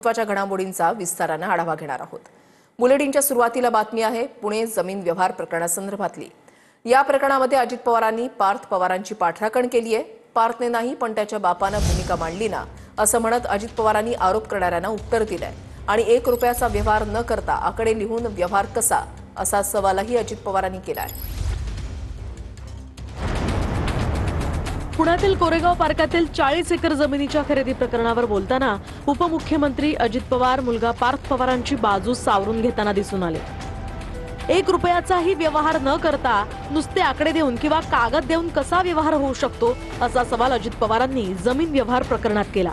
महत्त्वाच्या घडामोडींचा विस्ताराने आढावा घेणार आहोत। बुलेटिनच्या सुरुवातीला बातमी आहे पुणे जमीन व्यवहार प्रकरणासंदर्भातली। या प्रकरणामध्ये अजित पवारांनी पार्थ पवारांची पाठराखण केली आहे। पार्थने नाही पण त्याच्या बापाने भूमिका मांडली ना असं म्हणत अजित पवारांनी आरोप करणाऱ्यांना उत्तर दिलंय आणि 1 रुपयाचा व्यवहार न करता आकडे लिहून व्यवहार कसा असा सवालही अजित पवारांनी केलाय। पुण्यातील कोरेगाव पार्कातील 40 एकर जमिनीच्या खरेदी प्रकरणावर बोलताना उपमुख्यमंत्री अजित पवार मुलगा पार्थ पवारांची बाजू सावरून घेताना दिसून आले। 1 रुपयाचाही व्यवहार न करता नुसते आकडे देऊन किंवा कागद देऊन कसा व्यवहार होऊ शकतो असा सवाल अजित पवारांनी जमीन व्यवहार प्रकरणात केला।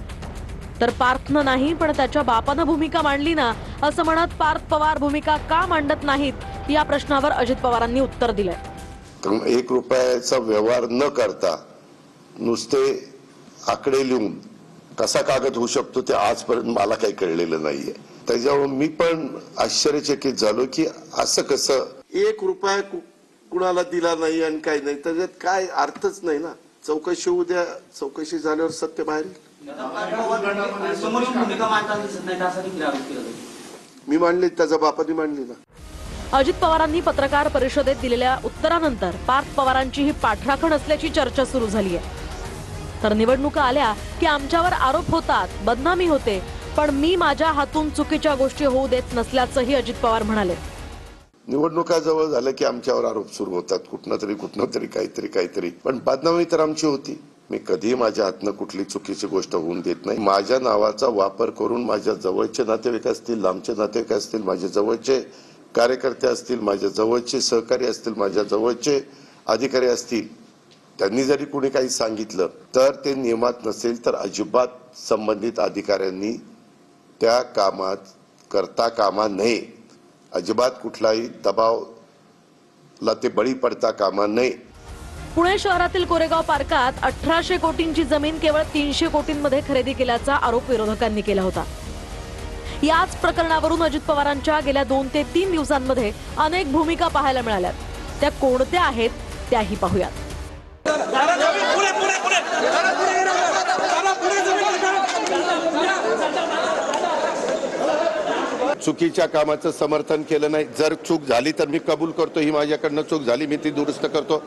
तर पार्थनं नाही पण त्याच्या बापानं भूमिका मांडली ना असं म्हणत पार्थ पवार भूमिका का मांडत नाहीत या प्रश्नावर अजित पवारांनी उत्तर दिलंय। 1 रुपयाचा व्यवहार न करता नुसते आकडे लिहून कसा कागद होऊ शकतो ते आजपर्यंत मला काही कळलेलं नाहीये। त्याच्यावर मी पण आश्चर्यचकित झालो की असं कसं 1 रुपया कुणाला दिला नाही आणि काही नाही, त्याच्यात काय अर्थच नाही ना। चौकशी उद्या चौकशी झाल्यावर सत्य बाहेर मी मांडली, त्याचा बापाने मांडली ना। अजित पवारांनी पत्रकार परिषदेत दिलेल्या उत्तरानंतर पार्थ पवारांची ही पाठराखण असल्याची चर्चा सुरू झाली आहे। तर निवडणुका आल्या की आमच्यावर आरोप होतात, बदनामी होते, पण मी माझ्या हातून चुकीच्या गोष्टी होऊ देत नसल्याचंही अजित पवार म्हणाले। निवडणुका जवळ झाल्या की आमच्यावर आरोप सुरू होतात, कुठनं तरी काहीतरी, पण बदनामी तर आमची होती। मी कधीही माझ्या हातनं कुठली चुकीची गोष्ट होऊन देत नाही। माझ्या नावाचा वापर करून माझ्या जवळचे नातेवाईक असतील, लांबचे नातेवाईक असतील, माझ्या जवळचे कार्यकर्ते असतील, माझ्या जवळचे सहकारी असतील, माझ्या जवळचे अधिकारी असतील, त्यांनी जरी कुणी काही सांगितलं तर ते नियमात नसेल तर अजिबात संबंधित अधिकाऱ्यांनी त्या कामात करता कामा नये। अजिबात कुठलाही दबावला ते बळी पडता कामा नये। पुणे शहरातील कोरेगाव पार्कात 1800 कोटींची जमीन केवळ 300 कोटींमध्ये खरेदी केल्याचा आरोप विरोधकांनी केला होता। याच प्रकरणावरून अजित पवारांच्या गेल्या 2 ते 3 दिवसांमध्ये अनेक भूमिका पाहायला मिळाल्यात। त्या कोणत्या आहेत त्याही पाहूयात। चुकीच्या कामाचं समर्थन केलं नाही। जर चूक झाली तर मी कबूल करतो, ही माझ्याकडनं चूक झाली, मी ती दुरुस्त करतो,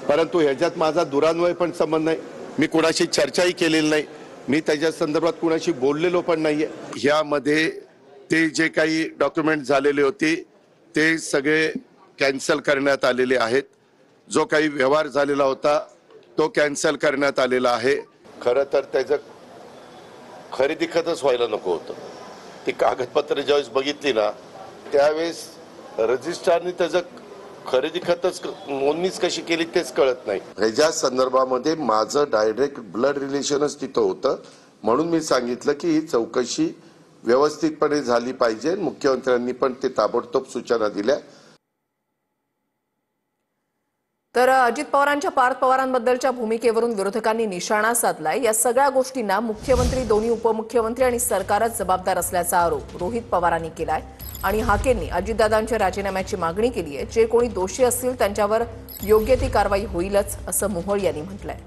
परंतु ह्याच्यात माझा दुरान्वय पण संबंध नाही। मी कुणाशी चर्चाही केलेली नाही, मी त्याच्या संदर्भात कुणाशी बोललेलो पण नाहीये। यामध्ये ते जे काही डॉक्युमेंट झालेले होते ते सगळे कॅन्सल करण्यात आलेले आहेत। जो काही व्यवहार झालेला होता तो कॅन्सल करण्यात आलेला आहे। खरं तर त्याचं खरेदी खतच व्हायला नको होतं। ती कागदपत्र ज्यावेळेस बघितली ना त्यावेळेस रजिस्ट्रारने त्याचं खरेदी खतच नोंदणीच कशी केली तेच कळत नाही। ह्याच्या संदर्भामध्ये माझं डायरेक्ट ब्लड रिलेशनच तिथं होतं, म्हणून मी सांगितलं की ही चौकशी व्यवस्थितपणे झाली पाहिजे। मुख्यमंत्र्यांनी पण ते ताबडतोब सूचना दिल्या। तर अजित पवारांच्या पार्थ पवारांबद्दलच्या भूमिकेवरून विरोधकांनी निशाणा साधलाय। या सगळ्या गोष्टींना मुख्यमंत्री, दोन्ही उपमुख्यमंत्री आणि सरकारच जबाबदार असल्याचा आरोप रोहित पवारांनी केलाय आणि हाकेंनी अजितदादांच्या राजीनाम्याची मागणी केली आहे। जे कोणी दोषी असतील त्यांच्यावर योग्य ती कारवाई होईलच असं मोहोळ यांनी म्हटलंय।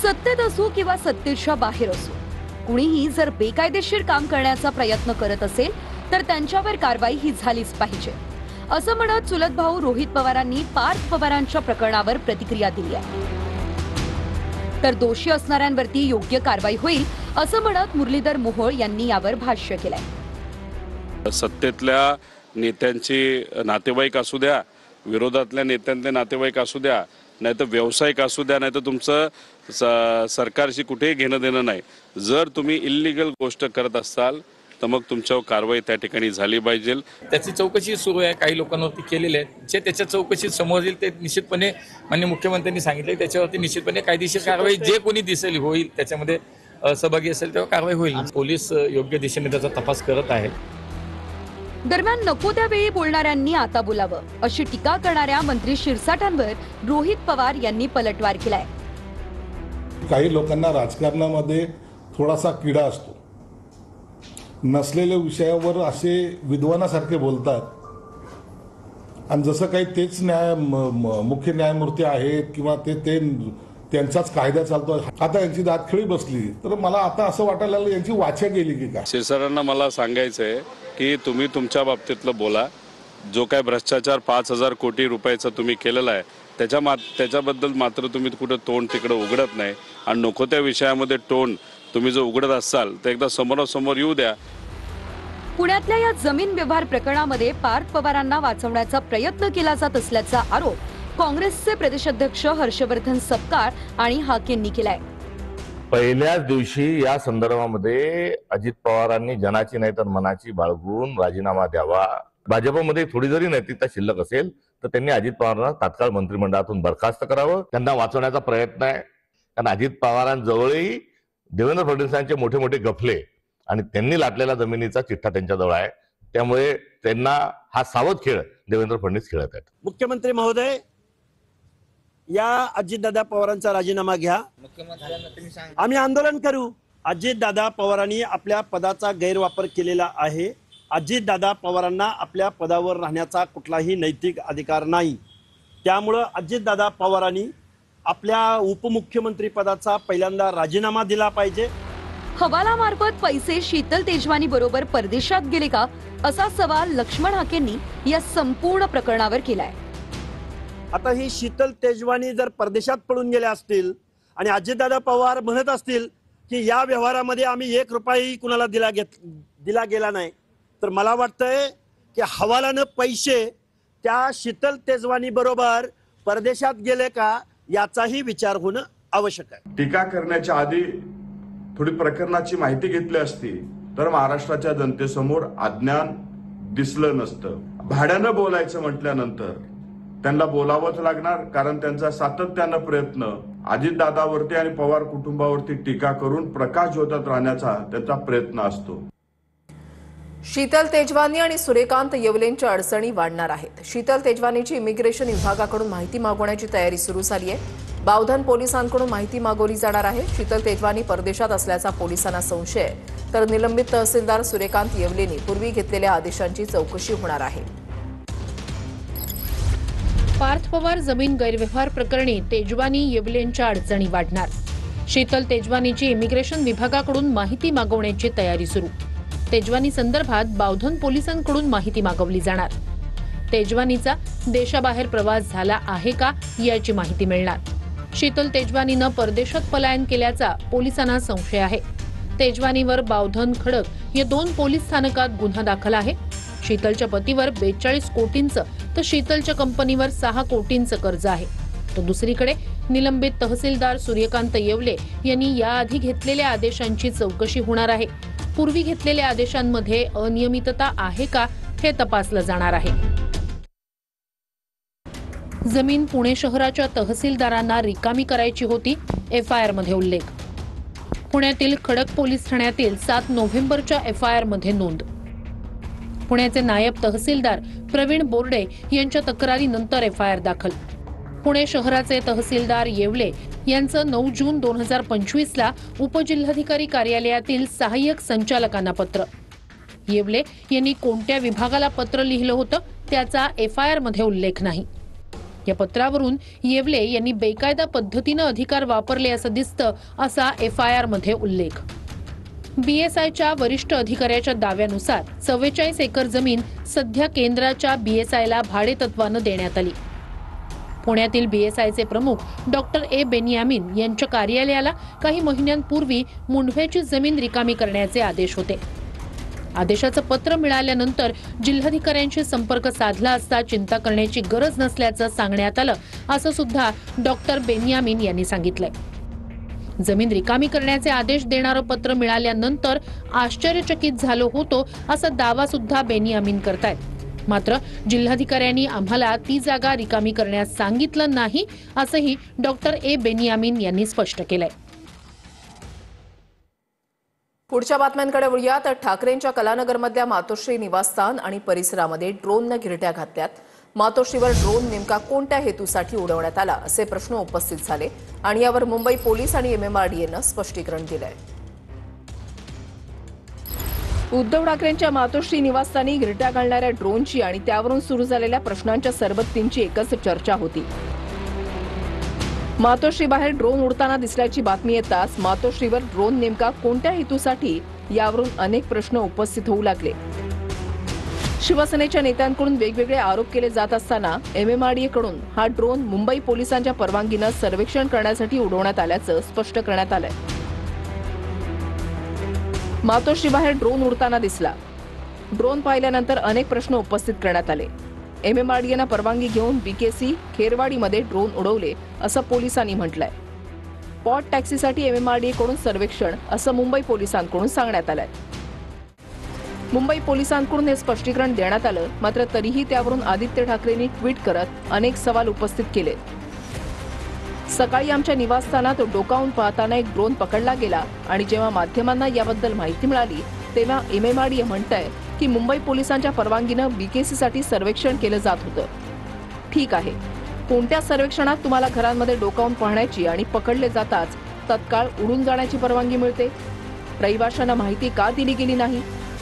सत्तेत असो किंवा सत्तेच्या बाहेर असो, कुणीही जर बेकायदेशीर काम करण्याचा प्रयत्न करत असेल तर त्यांच्यावर कारवाई ही झालीच पाहिजे असं म्हणत चुलत भाऊ रोहित पवारांनी पार्थ पवारांच्या प्रकरणावर प्रतिक्रिया दिली आहे। तर दोषी असणाऱ्यांवरती योग्य कारवाई होईल असं म्हणत मुरलीधर मोहोळ यांनी यावर भाष्य केलंय। सत्तेतल्या नेत्यांचे नातेवाईक असू द्या, विरोधातल्या नेत्यांचे नातेवाईक असू द्या, नाहीतर व्यावसायिक असू द्या, नाहीतर तुमचं सरकारशी कुठेही घेणं देणं नाही। जर तुम्ही इल्लीगल गोष्ट करत असाल तर मग तुमच्यावर कारवाई त्या ठिकाणी झाली पाहिजे। त्याची चौकशी सुरू आहे, काही लोकांवरती केलेली आहे। जे त्याच्या चौकशीत समोर येईल ते निश्चितपणे माननीय मुख्यमंत्र्यांनी सांगितले त्याच्यावरती निश्चितपणे कायदेशीर कारवाई जे कोणी दिसेल होईल, त्याच्यामध्ये सहभागी असेल तेव्हा कारवाई होईल। पोलीस योग्य दिशेने त्याचा तपास करत आहेत। दरम्यान नको त्यावेळी बोलणाऱ्यांनी आता बोलावं अशी टीका करणाऱ्या मंत्री शिरसाटांवर रोहित पवार यांनी पलटवार केलाय। काही लोकांना राजकारणामध्ये थोडासा किडा असतो, नसलेल्या विषयावर असे विद्वानासारखे बोलतात आणि जसं काही तेच मुख्य न्यायमूर्ती आहेत किंवा ते त्यांचाच कायदा चालतो. आता यांची दातखिळी बसली तर मला आता असं वाटायला लागलं यांची वाचा गेली की काय. शिवसरांना मला सांगायचं आहे की तुम्ही तुमच्या बाबतीतलं बोला. जो काय भ्रष्टाचार 5,000 कोटी रुपयाचा तुम्ही केलेला आहे त्याच्याबद्दल मात्र तुम्ही कुठं तोंड तिकडं उघडत नाही आणि नको त्या विषयामध्ये तोंड तुम्ही जर उघडत असाल तर एकदा समोरासमोर येऊ द्या. पुण्यातल्या या जमीन व्यवहार प्रकरणामध्ये पार्थ पवारांना वाचवण्याचा प्रयत्न केला जात असल्याचा आरोप काँग्रेसचे प्रदेशाध्यक्ष हर्षवर्धन सपकाळ आणि हाकेंनी केलाय. पहिल्याच दिवशी या संदर्भामध्ये अजित पवारांनी जनाची नाही तर मनाची बाळगून राजीनामा द्यावा. भाजपमध्ये थोडी जरी नैतिकता शिल्लक असेल तर त्यांनी अजित पवारांना तात्काळ मंत्रिमंडळातून बरखास्त करावं. त्यांना वाचवण्याचा प्रयत्न आहे. कारण अजित पवारांजवळही देवेंद्र फडणवीसांचे मोठे मोठे गफले आणि त्यांनी लाटलेला जमिनीचा चिठ्ठा त्यांच्याजवळ आहे. त्यामुळे त्यांना हा सावध खेळ देवेंद्र फडणवीस खेळत आहेत. मुख्यमंत्री महोदय, या अजितदादा पवारांचा राजीनामा घ्या. आम्ही आंदोलन करू. अजितदादा पवारांनी आपल्या पदाचा गैरवापर केलेला आहे. अजितदादा पवारांना आपल्या पदावर राहण्याचा कुठलाही नैतिक अधिकार नाही. त्यामुळं अजितदादा पवारांनी आपल्या उपमुख्यमंत्री पदाचा पहिल्यांदा राजीनामा दिला पाहिजे. हवालामार्फत पैसे शीतल तेजवानी बरोबर परदेशात गेले का, असा सवाल लक्ष्मण हाकेंनी या संपूर्ण प्रकरणावर केलाय. आता ही शीतल तेजवानी जर परदेशात पळून गेल्या असतील आणि अजितदादा पवार म्हणत असतील की या व्यवहारामध्ये आम्ही 1 रुपयाही कुणाला दिला गेला नाही, तर मला वाटतंय की हवालानं पैसे त्या शीतल तेजवानी बरोबर परदेशात गेले का याचाही विचार होणं आवश्यक आहे. टीका करण्याच्या आधी थोडी प्रकरणाची माहिती घेतली असती तर महाराष्ट्राच्या जनतेसमोर अज्ञान दिसलं नसतं. भाड्यानं बोलायचं म्हटल्यानंतर त्यांना बोलावंच लागणार, कारण त्यांचा सातत्यानं प्रयत्न अजितदादावरती आणि पवार कुटुंबावरती टीका करून प्रकाश झोतात राहण्याचा त्यांचा प्रयत्न असतो. शीतल तेजवानी आणि सूर्यकांत येवलेंच्या अडचणी वाढणार आहेत. शीतल तेजवानीची इमिग्रेशन विभागाकडून माहिती मागवण्याची तयारी सुरू झाली आहे. बावधन पोलिसांकडून माहिती मागवली जाणार आहे. शीतल तेजवानी परदेशात असल्याचा पोलिसांना संशय आहे, तर निलंबित तहसीलदार सूर्यकांत येवलेंनी पूर्वी घेतलेल्या आदेशांची चौकशी होणार आहे. पार्थ पवार जमीन गैरव्यवहार प्रकरणी तेजवानी येवलेंच्या अडचणी वाढणार. शीतल तेजवानीची इमिग्रेशन विभागाकडून माहिती मागवण्याची तयारी सुरू. तेजवानी संदर्भात बावधन पोलिसांकडून माहिती मागवली जाणार. तेजवानीचा देशाबाहेर प्रवास झाला आहे का याची माहिती मिळणार. शीतल तेजवानीनं परदेशात पलायन केल्याचा पोलिसांना संशय आहे. तेजवानीवर बावधन, खडक या 2 पोलीस स्थानकात गुन्हा दाखल आहे. शीतलच्या पतीवर 42 कोटींचं तर शीतलच्या कंपनीवर 6 कोटींचं कर्ज आहे. तर दुसरीकडे निलंबित तहसीलदार सूर्यकांत येवले यांनी याआधी घेतलेल्या आदेशांची चौकशी होणार आहे. पूर्वी घेतलेल्या आदेशांमध्ये अनियमितता आहे का हे तपासलं जाणार आहे. जमीन पुणे शहराच्या तहसीलदारांना रिकामी करायची होती, FIR मध्ये उल्लेख. पुण्यातील खडक पोलीस ठाण्यातील 7 नोव्हेंबरच्या FIR मध्ये नोंद. पुण्याचे नायब तहसीलदार प्रवीण बोर्डे यांच्या तक्रारीनंतर FIR दाखल. पुणे शहराचे तहसीलदार येवले यांचं 9 जून 2025ला उपजिल्हाधिकारी कार्यालयातील सहाय्यक संचालकांना पत्र. येवले यांनी कोणत्या विभागाला पत्र लिहिलं होतं त्याचा FIR मध्ये उल्लेख नाही. या पत्रावरून येवले यांनी बेकायदा पद्धतीनं अधिकार वापरले असं दिसतं, असा FIR मध्ये उल्लेख. BSIच्या वरिष्ठ अधिकाऱ्याच्या दाव्यानुसार 44 एकर जमीन सध्या केंद्राच्या BSIला भाडेतत्वानं देण्यात आली. पुण्यातील BSIचे प्रमुख डॉक्टर ए बेनियामिन यांच्या कार्यालयाला काही महिन्यांपूर्वी मुंढव्याची जमीन रिकामी करण्याचे आदेश होते. आदेशाचं पत्र मिळाल्यानंतर जिल्हाधिकाऱ्यांशी संपर्क साधला असता चिंता करण्याची गरज नसल्याचं सांगण्यात आलं, असं सुद्धा डॉक्टर बेनियामिन यांनी सांगितलंय. जमीन रिकामी करण्याचे आदेश देणारं पत्र मिळाल्यानंतर आश्चर्यचकित झालो होतो, असा दावा सुद्धा बेनियामिन करतायत. मात्र जिल्हाधिकाऱ्यांनी आम्हाला ती जागा रिकामी करण्यास सांगितलं नाही, असंही डॉक्टर ए बेनियामिन यांनी स्पष्ट केलंय. पुढच्या बातम्यांकडे वळूया तर ठाकरेंच्या कलानगरमधल्या मातोश्री निवासस्थान आणि परिसरामध्ये ड्रोननं गिरट्या घातल्यात. मातोश्रीवर ड्रोन नेमका कोणत्या हेतूसाठी उडवण्यात आला असे प्रश्न उपस्थित झाले आणि यावर मुंबई पोलीस आणि MMRDAनं स्पष्टीकरण दिलंय. उद्धव ठाकरेंच्या मातोश्री निवासस्थानी गिरट्या घालणाऱ्या ड्रोनची आणि त्यावरून सुरू झालेल्या प्रश्नांच्या सरबत्तींची एकच चर्चा होती. मातोश्रीबाहेर ड्रोन उडताना दिसल्याची बातमी येताच मातोश्रीवर ड्रोन नेमका कोणत्या हेतूसाठी यावरून अनेक प्रश्न उपस्थित होऊ लागले. शिवसेनेच्या नेत्यांकडून वेगवेगळे आरोप केले जात असताना MMRDA कडून हा ड्रोन मुंबई पोलिसांच्या परवानगीनं सर्वेक्षण करण्यासाठी उडवण्यात आल्याचं स्पष्ट करण्यात आलंय. मातोश्रीबाहेर ड्रोन उडताना दिसला. ड्रोन पाहिल्यानंतर अनेक प्रश्न उपस्थित करण्यात आले. MMRDAनं परवानगी घेऊन BKC खेरवाडीमध्ये ड्रोन उडवले असं पोलिसांनी म्हटलंय. पॉट टॅक्सीसाठी MMRDA कडून सर्वेक्षण असं मुंबई पोलिसांकडून सांगण्यात आलंय. मुंबई पोलिसांकडून हे स्पष्टीकरण देण्यात आलं, मात्र तरीही त्यावरून आदित्य ठाकरेंनी ट्विट करत अनेक सवाल उपस्थित केले. सकाळी आमच्या निवासस्थानात डोकावून पाहताना एक ड्रोन पकडला गेला आणि जेव्हा माध्यमांना याबद्दल माहिती मिळाली तेव्हा MMRDA म्हणतंय की मुंबई पोलिसांच्या परवानगीनं BKC साठी सर्वेक्षण केलं जात होतं. ठीक आहे, कोणत्या सर्वेक्षणात तुम्हाला घरांमध्ये डोकावून पाहण्याची आणि पकडले जाताच तत्काळ उडून जाण्याची परवानगी मिळते? रहिवाशांना माहिती का दिली गेली नाही?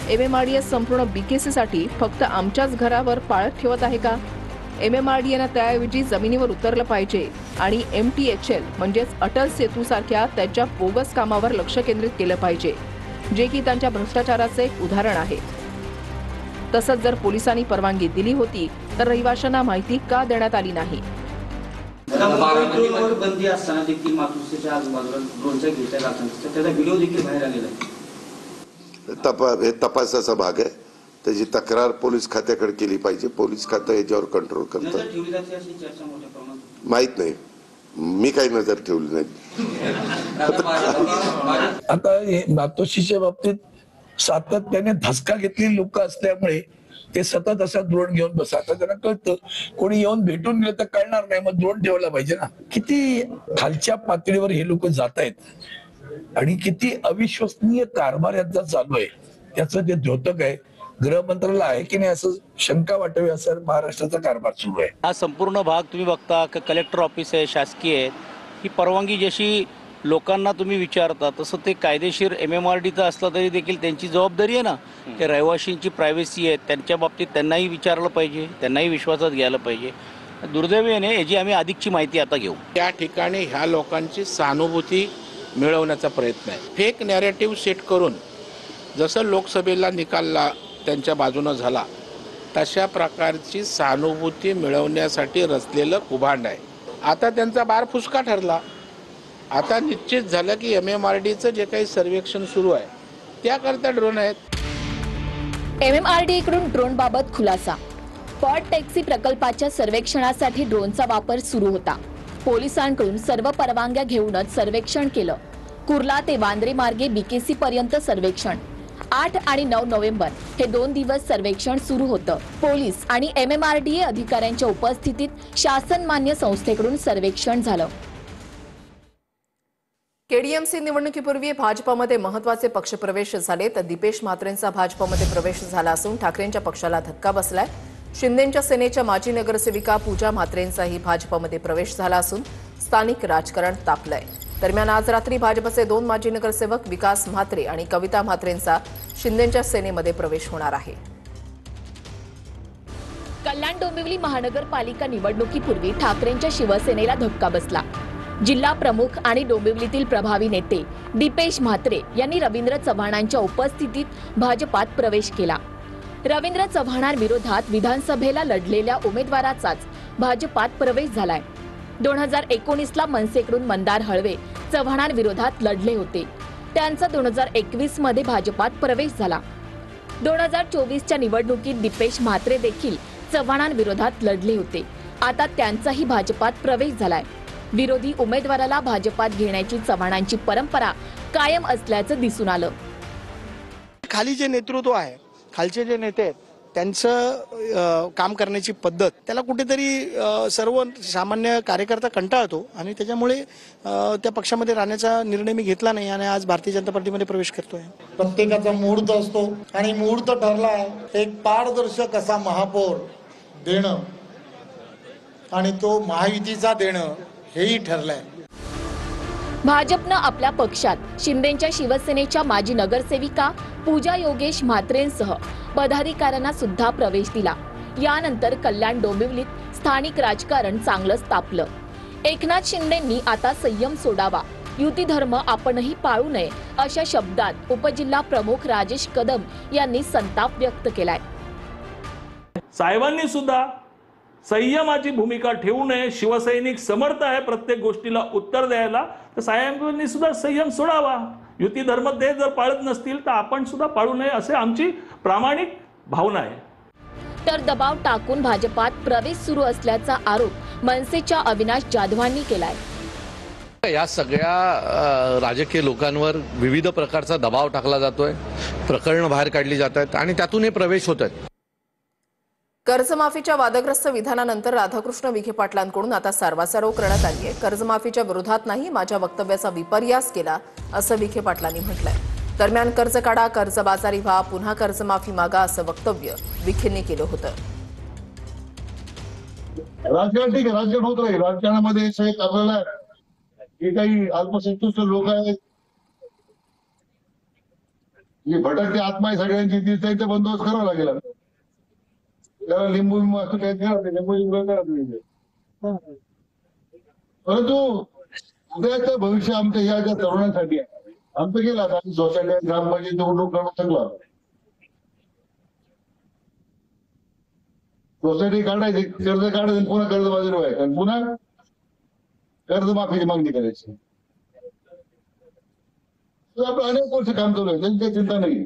MMRDA संपूर्ण BKC साठी फक्त आमच्याच घरावर पाळत ठेवत आहे का? MMRDAनं त्याऐवजी जमिनीवर उतरलं पाहिजे आणि MTHL म्हणजेच अटल सेतू सारख्या त्यांच्या बोगस कामावर लक्ष केंद्रित केलं पाहिजे, जे की त्यांच्या भ्रष्टाचाराचे एक उदाहरण आहे. तसंच जर पोलिसांनी परवानगी दिली होती तर रहिवाशांना माहिती का देण्यात आली नाही? बंदी असताना देखील मातोश्रीच्या आजूबाजूला ड्रोनच्या घेतल्या जातात, त्याचा व्हिडिओ देखील बाहेर आलेला आहे. हे तपासाचा भाग आहे. त्याची तक्रार पोलीस खात्याकडे केली पाहिजे. पोलीस खातं याच्यावर कंट्रोल करतं. माहित नाही, मी काही नजर ठेवली नाही. आता मातोश्रीच्या बाबतीत सातत्याने धसका घेतलेली लोक असल्यामुळे ते सतत असा ड्रोन घेऊन बसा. आता त्यांना कळतं कोणी येऊन भेटून गेलं तर कळणार नाही, मग ड्रोन ठेवला पाहिजे ना. किती खालच्या पातळीवर हे लोक जात आहेत आणि किती अविश्वसनीय कारभार यांचा चालू आहे त्याचं ते द्योतक आहे. गृह मंत्रालय आहे की नाही असं शंका वाटावी असं महाराष्ट्राचा कारभार सुरू आहे. हा संपूर्ण भाग तुम्ही बघता, कलेक्टर ऑफिस आहे, शासकीय आहे. ही परवानगी जशी लोकांना तुम्ही विचारता तसं ते कायदेशीर MMRDचं असलं तरी देखील त्यांची जबाबदारी आहे ना. ते रहिवाशींची प्रायव्हसी आहे, त्यांच्या बाबतीत त्यांनाही विचारलं पाहिजे, त्यांनाही विश्वासात घ्यायला पाहिजे. दुर्दैवाने याची आम्ही अधिकची माहिती आता घेऊ. त्या ठिकाणी ह्या लोकांची सहानुभूती मिळवण्याचा प्रयत्न आहे. फेक नॅरेटिव्ह सेट करून जसं लोकसभेला निकालला त्यांच्या बाजूनं झाला तशा प्रकारची सहानुभूती मिळवण्यासाठी रचलेलं कुभांड आहे. आता त्यांचा बार फुसका ठरला. आता निश्चित झालं की MMRDचं जे काही सर्वेक्षण सुरू आहे त्याकरता ड्रोन आहेत. MMRDA कडून ड्रोन बाबत खुलासा. पॉट टॅक्सी प्रकल्पाच्या सर्वेक्षणासाठी ड्रोनचा वापर सुरू होता. पोलिसांकडून सर्व परवानग्या घेऊनच सर्वेक्षण केलं. कुर्ला ते वांद्रे मार्गे BKC पर्यंत सर्वेक्षण. 8 आणि 9 नोव्हेंबर हे 2 दिवस सर्वेक्षण सुरू होतं. पोलीस आणि MMRDA अधिकाऱ्यांच्या उपस्थितीत शासनमान्य संस्थेकडून सर्वेक्षण झालं. KDMC निवडणुकीपूर्वी भाजपमध्ये महत्वाचे पक्षप्रवेश झाले तर दीपेश म्हात्रेंचा भाजपमध्ये प्रवेश झाला असून ठाकरेंच्या पक्षाला धक्का बसलाय. शिंदेच्या सेनेच्या माजी नगरसेविका पूजा म्हात्रेंचाही भाजपमध्ये प्रवेश झाला असून स्थानिक राजकारण तापलंय. दरम्यान आज रात्री भाजपचे 2 माजी नगरसेवक विकास म्हात्रे आणि कविता म्हात्रेंचा शिंदेच्या सेनेमध्ये प्रवेश होणार आहे. कल्याण डोंबिवली महानगरपालिका निवडणुकीपूर्वी ठाकरेंच्या शिवसेनेला धक्का बसला. जिल्हा प्रमुख आणि डोंबिवलीतील प्रभावी नेते दीपेश म्हात्रे यांनी रवींद्र चव्हाणांच्या उपस्थितीत भाजपात प्रवेश केला. रवींद्र चव्हाणांविरोधात विधानसभेला लढलेल्या उमेदवाराचाच भाजपात प्रवेश झालाय. 2019ला मनसेकडून मंदार हळवे चव्हाणांविरोधात लढले होते. त्यांचा 2021 मध्ये भाजपात प्रवेश झाला. 2024च्या निवडणुकीत दीपेश म्हात्रे देखील चव्हाणांविरोधात लढले होते. आता त्यांचाही भाजपात प्रवेश झालाय. विरोधी उमेदवाराला भाजपात घेण्याची चव्हाणांची परंपरा कायम असल्याचं दिसून आलं. खाली जे नेतृत्व आहे, खालचे जे नेते आहेत त्यांचं काम करण्याची पद्धत त्याला कुठेतरी सर्व सामान्य कार्यकर्ता कंटाळतो आणि त्याच्यामुळे त्या पक्षामध्ये राहण्याचा निर्णय मी घेतला नाही आणि आज भारतीय जनता पार्टीमध्ये प्रवेश करतोय. प्रत्येकाचा मुहूर्त असतो आणि मुहूर्त ठरलाय एक पारदर्शक असा महापौर देणं आणि तो महायुतीचा देणं हेही ठरलंय. भाजपनं आपल्या पक्षात शिंदेच्या शिवसेनेच्या माजी नगरसेविका पूजा योगेश म्हात्रेंसह पदाधिकाऱ्यांना सुद्धा प्रवेश दिला. यानंतर कल्याण डोंबिवलीत स्थानिक राजकारण चांगलंच तापलं. एकनाथ शिंदेंनी आता संयम सोडावा, युती धर्म आपणही पाळू नये अशा शब्दात उपजिल्हा प्रमुख राजेश कदम यांनी संताप व्यक्त केलाय. साहेबांनी सुद्धा संयमाची भूमिका ठेवू नये. शिवसैनिक समर्थ आहे प्रत्येक गोष्टीला उत्तर द्यायला, तर साहेबांनी सुद्धा संयम सोडावा. युती धर्म ते जर पाळत नसतील तर आपण सुद्धा पाळू नये असे आमची प्रामाणिक भावना आहे. तर दबाव टाकून भाजपात प्रवेश सुरू असल्याचा आरोप मनसेच्या अविनाश जाधवांनी केलाय. या सगळ्या राजकीय लोकांवर विविध प्रकारचा दबाव टाकला जातोय, प्रकरणं बाहेर काढली जात आहेत आणि त्यातून हे प्रवेश होत आहेत. कर्जमाफीच्या वादग्रस्त विधानानंतर राधाकृष्ण विखे पाटलांकडून आता सारवासारव करण्यात आली आहे. कर्जमाफीच्या विरोधात नाही, माझ्या वक्तव्याचा विपर्यास केला असं विखे पाटलांनी म्हटलंय. दरम्यान कर्ज काढा, कर्जबाजारी व्हा, पुन्हा कर्जमाफी मागा असं वक्तव्य विखेंनी केलं होतं. राजकारण ठीक आहे, राजकारण होत राहील. राजकारणामध्ये आपल्याला जे काही अल्पसंतुष्ट लोक आहेत, जी भटकती आत्मा आहे सगळ्यांची, त्यांचा बंदोबस्त करावा लागेल. त्याला लिंबू लिंबू असं काही करत नाही, लिंबू करत नाही. परंतु उद्याचं भविष्य आमच्या या ज्या तरुणांसाठी आहे. आमचं गेलं आता सोसायटी ग्रामपंचायत निवडणूक करून सगळं सोसायटी काढायची, कर्ज काढायचं, पुन्हा कर्जबाजारी व्हायचं आणि पुन्हा कर्जमाफीची मागणी करायची. आपलं अनेक वर्ष काम चालू आहे, त्यांची काही चिंता नाही.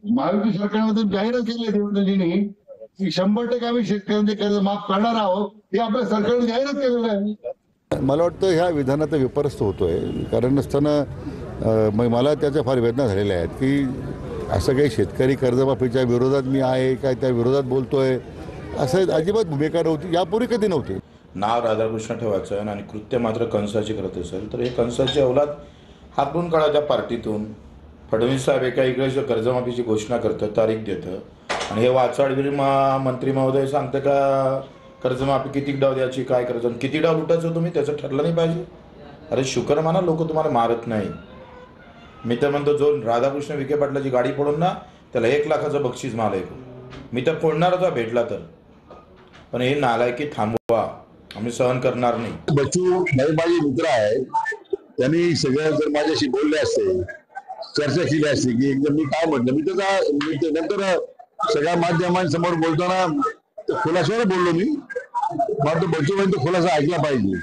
महायुती सरकारमध्ये जाहीर केले देवेंद्रजींनी की 100% आम्ही शेतकऱ्यांचे कर्ज माफ करणार आहोत, हे आपल्या सरकारने जाहीरच केलेलं आहे. मला वाटतं ह्या विधानाचा विपर्यस्त होतोय. कारण नसताना मला त्याच्या फार वेदना झालेल्या आहेत की असं काही शेतकरी कर्जमाफीच्या विरोधात मी आहे काय, त्या विरोधात बोलतोय असं अजिबात भूमिका नव्हती, यापूर्वी कधी नव्हती. नाव राधाकृष्ण ठेवायचं आणि कृत्य मात्र कंसाची करत असेल तर हे कंसाची औलाद हाकून काढा त्या पार्टीतून. फडणवीस साहेब एका इकडे कर्जमाफीची घोषणा करतं, तारीख देतं आणि हे वाचाडवीर मंत्री महोदय सांगतं का कर्जमाफी किती डाव द्यायची, काय करायचं, किती डाव लुटायचं तुम्ही त्याचं ठरलं नाही पाहिजे. अरे शुक्र माना लोक तुम्हाला मारत नाही. मी तर म्हणतो जो राधाकृष्ण विखे पाटलाची गाडी फोडून ना त्याला 1 लाखाचं बक्षीस मला ऐकू. मी तर फोडणारच आहे भेटला तर, पण हे नालायकी थांबवा, आम्ही सहन करणार नाही. बच्चू माझे मित्र आहे, त्यांनी सगळ्या जर माझ्याशी बोलले असते, चर्चा केली असते की एकदम मी काय म्हटलं, मी नंतर सगळ्या माध्यमांसमोर बोलताना खुलाशावर बोललो. मी मात्र बच्चूबाईंचा खुलासा ऐकला पाहिजे.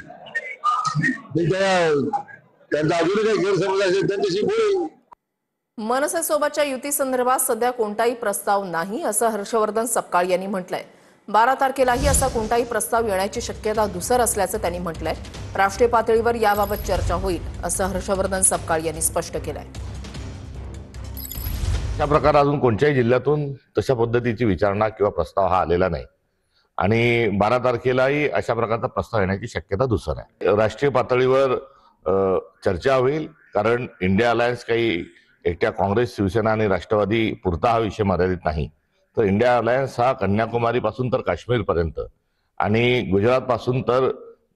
त्यांचा अजूनही काही गैरसमज असेल त्यांच्याशी बोलेल. मनसेसोबतच्या युती संदर्भात सध्या कोणताही प्रस्ताव नाही असं हर्षवर्धन सपकाळ यांनी म्हटलंय. 12 तारखेलाही असा कोणताही प्रस्ताव येण्याची शक्यता धुसर असल्याचं त्यांनी म्हटलंय. राष्ट्रीय पातळीवर याबाबत चर्चा होईल असं हर्षवर्धन सपकाळ यांनी स्पष्ट केलंय. अशा प्रकार अजून कोणत्याही जिल्ह्यातून तशा पद्धतीची विचारणा किंवा प्रस्ताव हा आलेला नाही आणि 12 तारखेलाही अशा प्रकारचा प्रस्ताव येण्याची शक्यता धुसर आहे. राष्ट्रीय पातळीवर चर्चा होईल, कारण इंडिया अलायन्स काही एकट्या काँग्रेस, शिवसेना आणि राष्ट्रवादी पुरता हा विषय मर्यादित नाही. तर इंडिया अलायन्स हा कन्याकुमारी पासून तर काश्मीर पर्यंत आणि गुजरात पासून तर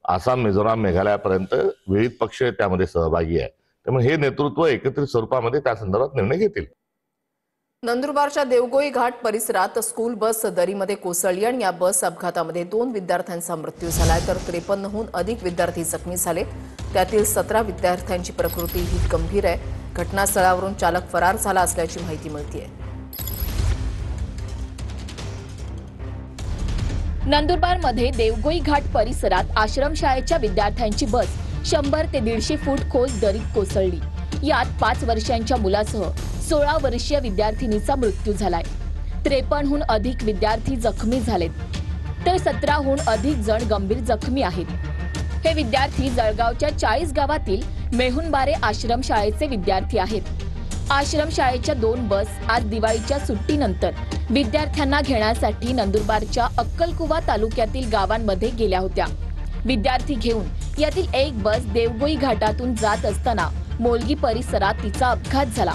आसाम, मिझोराम, मेघालयापर्यंत विविध पक्ष त्यामध्ये सहभागी आहे. त्यामुळे हे नेतृत्व एकत्रित स्वरूपामध्ये त्या संदर्भात निर्णय घेतील. नंदुरबारच्या देवगोई घाट परिसरात स्कूल बस दरीमध्ये कोसळली आणि या बस अपघातामध्ये 2 विद्यार्थ्यांचा मृत्यू झालाय, तर 53हून अधिक विद्यार्थी जखमी झाले. त्यातील 17 विद्यार्थ्यांची प्रकृती ही गंभीर आहे. घटनास्थळावरून चालक फरार झाला असल्याची माहिती मिळतेय. नंदुरबारमध्ये देवगोई घाट परिसरात आश्रमशाळेच्या विद्यार्थ्यांची बस 100 ते 150 फूट खोल दरीत कोसळली. यात 5 वर्षांच्या मुलासह 16 वर्षीय विद्यार्थिनीचा मृत्यू झालाय. 53हून अधिक विद्यार्थी जखमी झालेत, तर 17हून अधिक जण गंभीर जखमी आहेत. हे विद्यार्थी जळगावच्या 40 गावातील मेहुणबारे आश्रमशाळेचे विद्यार्थी आहेत. आश्रमशाळेच्या 2 बस आज दिवाळीच्या सुट्टीनंतर विद्यार्थ्यांना घेण्यासाठी नंदुरबारच्या अक्कलकुवा तालुक्यातील गावांमध्ये गेल्या होत्या. विद्यार्थी घेऊन यातील एक बस देवगोई घाटातून जात असताना मोलगी परिसरात तिचा अपघात झाला.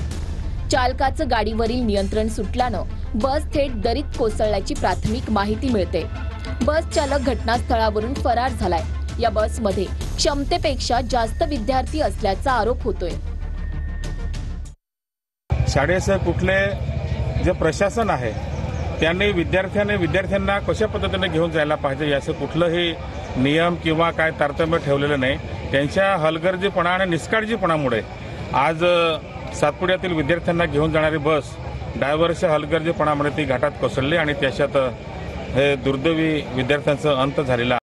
चालकाचं गाडीवरील नियंत्रण सुटल्यानं बस थेट दरीत कोसळल्याची प्राथमिक माहिती मिळते. बस चालक घटनास्थळावरून फरार झालाय. या बसमध्ये क्षमतेपेक्षा जास्त विद्यार्थी असल्याचा आरोप होतोय. शाळेचं कुठले जे प्रशासन आहे त्यांनी विद्यार्थ्यांना कशा पद्धतीने घेऊन जायला पाहिजे याचं कुठलंही नियम किंवा काय तारतम्य ठेवलेलं नाही. त्यांच्या हलगर्जीपणा आणि निष्काळजीपणामुळे आज सातपुड्यातील विद्यार्थ्यांना घेऊन जाणारी बस ड्रायव्हरच्या हलगर्जीपणामुळे ती घाटात कोसळली आणि त्याच्यात हे दुर्दैवी विद्यार्थ्यांचा अंत झालेला